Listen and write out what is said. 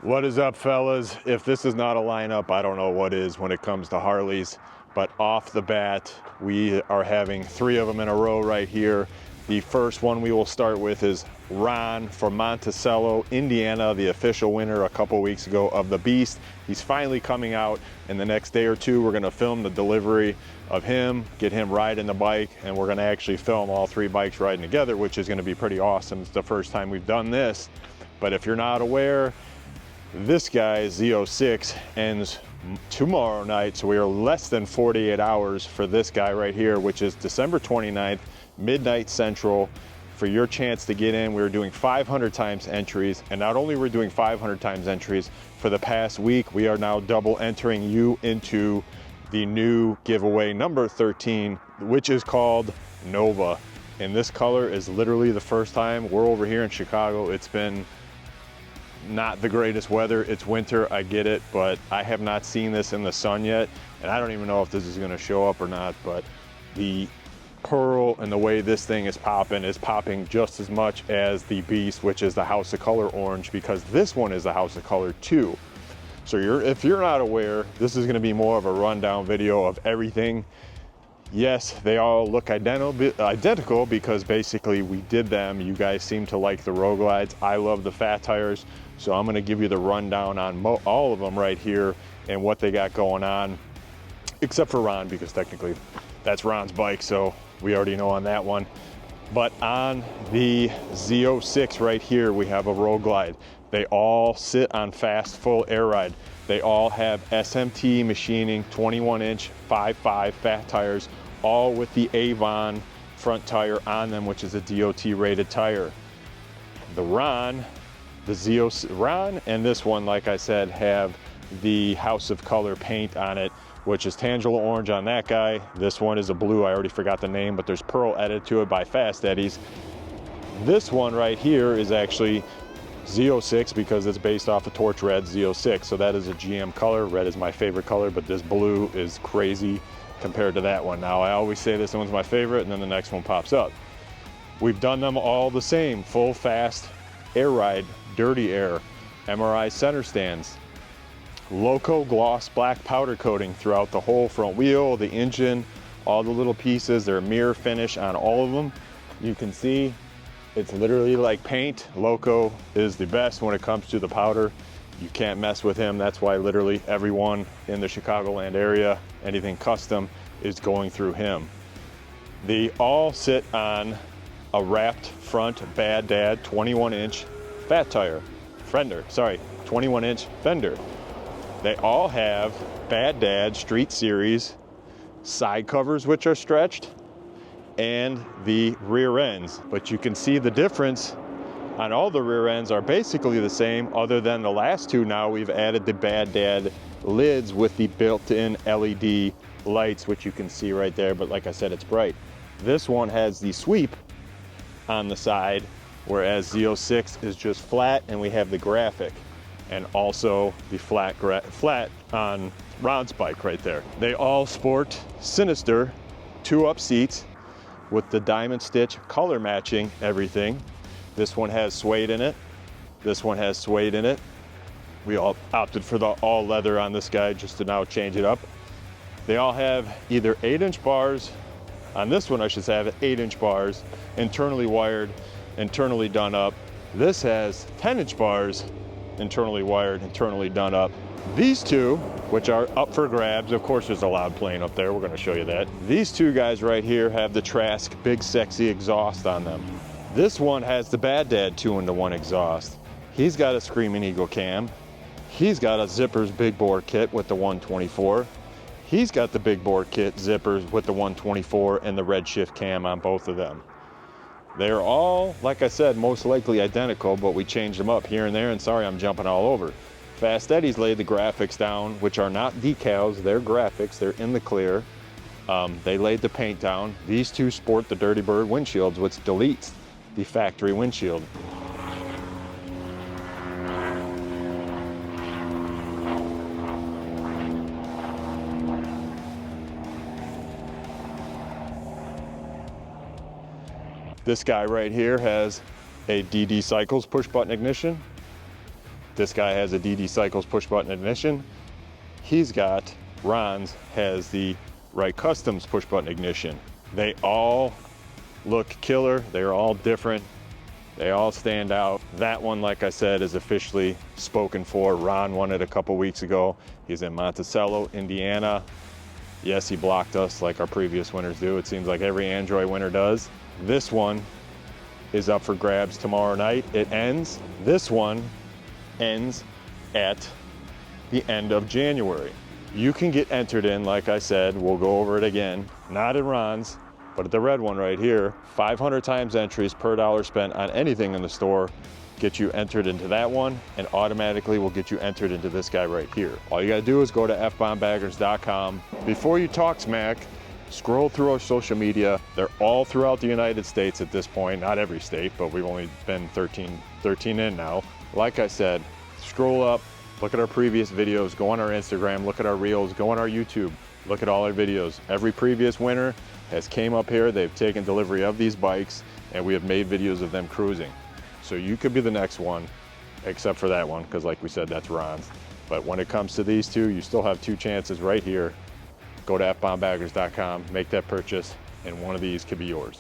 What is up, fellas? If this is not a lineup, I don't know what is when it comes to Harleys. But off the bat, we are having 3 of them in a row right here. The first one we will start with is Ron from Monticello, Indiana, the official winner a couple weeks ago of the Beast. He's finally coming out. In the next day or two, we're gonna film the delivery of him, get him riding the bike, and we're gonna actually film all 3 bikes riding together, which is gonna be pretty awesome. It's the first time we've done this. But if you're not aware, this guy, Z06, ends tomorrow night, so we are less than 48 hours for this guy right here, which is December 29th, midnight central. For your chance to get in, we're doing 500 times entries, and not only we're doing 500 times entries, for the past week, we are now double entering you into the new giveaway number 13, which is called Nova. And this color is literally the first time we're over here in Chicago. It's been not the greatest weather. It's winter, I get it, but I have not seen this in the sun yet, and I don't even know if this is gonna show up or not, but the pearl and the way this thing is popping just as much as the Beast, which is the House of Color orange, because this one is the House of Color too. So if you're not aware, this is gonna be more of a rundown video of everything. Yes, they all look identical because basically we did them. You guys seem to like the Road Glides. I love the fat tires. So I'm gonna give you the rundown on all of them right here and what they got going on, except for Ron, because technically that's Ron's bike, so we already know on that one. But on the Z06 right here, we have a Road Glide. They all sit on fast full air ride. They all have SMT machining, 21-inch 5.5 fat tires, all with the Avon front tire on them, which is a DOT rated tire. The Ron and this one, like I said, have the House of Color paint on it, which is Tangelo orange on that guy. This one is a blue, I already forgot the name, but there's pearl added to it by Fast Eddies. This one right here is actually Z06 because it's based off of Torch Red Z06, so that is a GM color. Red is my favorite color, but this blue is crazy compared to that one. Now, I always say this one's my favorite, and then the next one pops up. We've done them all the same, full fast air ride, dirty air, MRI center stands, Loco gloss black powder coating throughout the whole front wheel, the engine, all the little pieces. They're mirror finish on all of them. You can see it's literally like paint. Loco is the best when it comes to the powder. You can't mess with him. That's why literally everyone in the Chicagoland area, anything custom, is going through him. They all sit on a wrapped front Bad Dad 21-inch fat tire. 21-inch fender. They all have Bad Dad Street Series side covers, which are stretched, and the rear ends. But you can see the difference on all the rear ends are basically the same, other than the last two. Now we've added the Bad Dad lids with the built-in LED lights, which you can see right there, but like I said, it's bright. This one has the sweep on the side, whereas Z06 is just flat, and we have the graphic, and also the flat on Ron's bike right there. They all sport Sinister 2-up seats with the diamond stitch color matching everything. This one has suede in it. This one has suede in it. We all opted for the all leather on this guy just to now change it up. They all have either 8-inch bars. On this one, I should say, have 8-inch bars, internally wired, internally done up. This has 10-inch bars, internally wired, internally done up. These two, which are up for grabs, of course there's a loud plane up there, we're gonna show you that. These two guys right here have the Trask Big Sexy exhaust on them. This one has the Bad Dad 2-in-1 exhaust. He's got a Screaming Eagle cam. He's got a Zippers big bore kit with the 124. He's got the big bore kit zippers with the 124 and the Redshift cam on both of them. They're all, like I said, most likely identical, but we changed them up here and there, and sorry, I'm jumping all over. Fast Eddies laid the graphics down, which are not decals, they're graphics, they're in the clear. They laid the paint down. These two sport the Dirty Bird windshields, which deletes the factory windshield. This guy right here has a DD Cycles push button ignition. This guy has a DD Cycles push button ignition. Ron's has the Wright Customs push button ignition. They all look killer. They're all different. They all stand out. That one, like I said, is officially spoken for. Ron won it a couple weeks ago. He's in Monticello, Indiana. Yes, he blocked us like our previous winners do. It seems like every Android winner does. This one is up for grabs tomorrow night. It ends. This one ends at the end of January. You can get entered in, like I said, we'll go over it again, not in Ron's, but at the red one right here. 500 times entries per dollar spent on anything in the store get you entered into that one, and automatically will get you entered into this guy right here. All you gotta do is go to fbombbaggers.com. Before you talk smack, scroll through our social media. They're all throughout the United States at this point, not every state, but we've only been 13 in now. Like I said, scroll up, look at our previous videos, go on our Instagram, look at our reels, go on our YouTube, look at all our videos. Every previous winner has came up here, they've taken delivery of these bikes, and we have made videos of them cruising. So you could be the next one, except for that one, because like we said, that's Ron's. But when it comes to these two, you still have 2 chances right here. Go to fbombbaggers.com, make that purchase, and one of these could be yours.